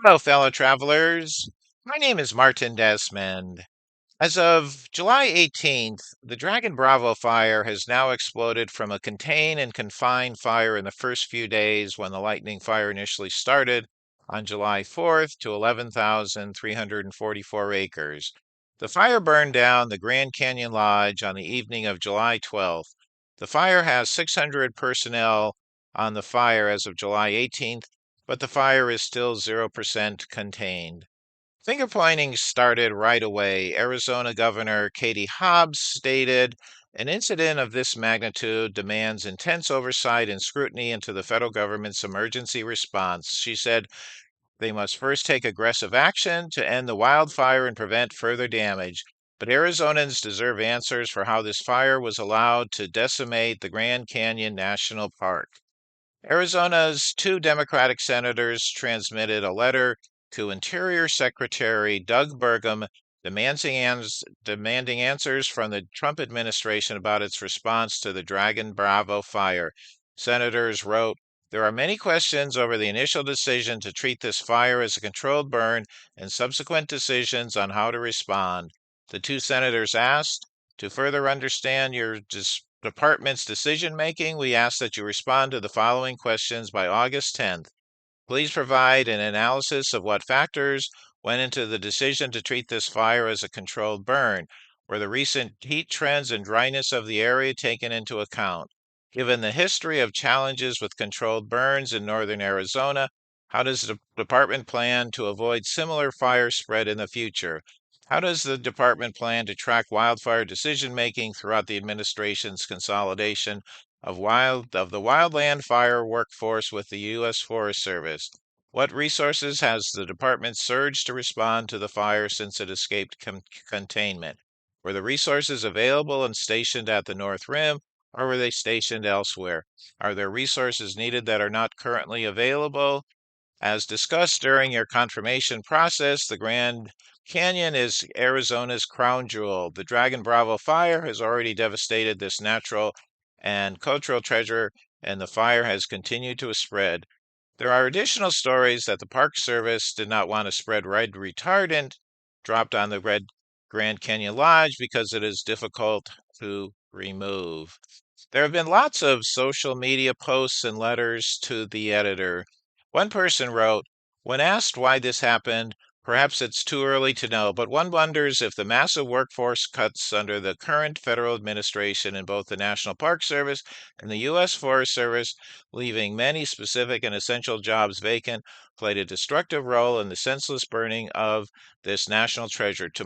Hello, fellow travelers. My name is Martin Desmond. As of July 18th, the Dragon Bravo fire has now exploded from a contain and confine fire in the first few days when the lightning fire initially started on July 4th to 11,344 acres. The fire burned down the Grand Canyon Lodge on the evening of July 12th. The fire has 600 personnel on the fire as of July 18th, but the fire is still 0% contained. Finger pointing started right away. Arizona Governor Katie Hobbs stated, "An incident of this magnitude demands intense oversight and scrutiny into the federal government's emergency response." She said they must first take aggressive action to end the wildfire and prevent further damage. But Arizonans deserve answers for how this fire was allowed to decimate the Grand Canyon National Park. Arizona's two Democratic senators transmitted a letter to Interior Secretary Doug Burgum demanding answers from the Trump administration about its response to the Dragon Bravo fire. Senators wrote, "There are many questions over the initial decision to treat this fire as a controlled burn and subsequent decisions on how to respond." The two senators asked, "To further understand your department's decision making, we ask that you respond to the following questions by August 10th. Please provide an analysis of what factors went into the decision to treat this fire as a controlled burn. Were the recent heat trends and dryness of the area taken into account? Given the history of challenges with controlled burns in northern Arizona, how does the department plan to avoid similar fire spread in the future? How does the department plan to track wildfire decision making throughout the administration's consolidation of the wildland fire workforce with the U.S. Forest Service? What resources has the department surged to respond to the fire since it escaped containment? Were the resources available and stationed at the North Rim, or were they stationed elsewhere? Are there resources needed that are not currently available? As discussed during your confirmation process, the Grand Canyon is Arizona's crown jewel. The Dragon Bravo fire has already devastated this natural and cultural treasure, and the fire has continued to spread. There are additional stories that the Park Service did not want to spread red retardant dropped on the Red Grand Canyon Lodge because it is difficult to remove. There have been lots of social media posts and letters to the editor. One person wrote, "When asked why this happened, perhaps it's too early to know, but one wonders if the massive workforce cuts under the current federal administration in both the National Park Service and the U.S. Forest Service, leaving many specific and essential jobs vacant, played a destructive role in the senseless burning of this national treasure. To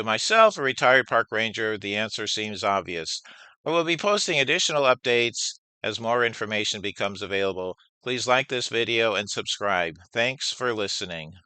myself, a retired park ranger, the answer seems obvious. I will be posting additional updates as more information becomes available. Please like this video and subscribe. Thanks for listening."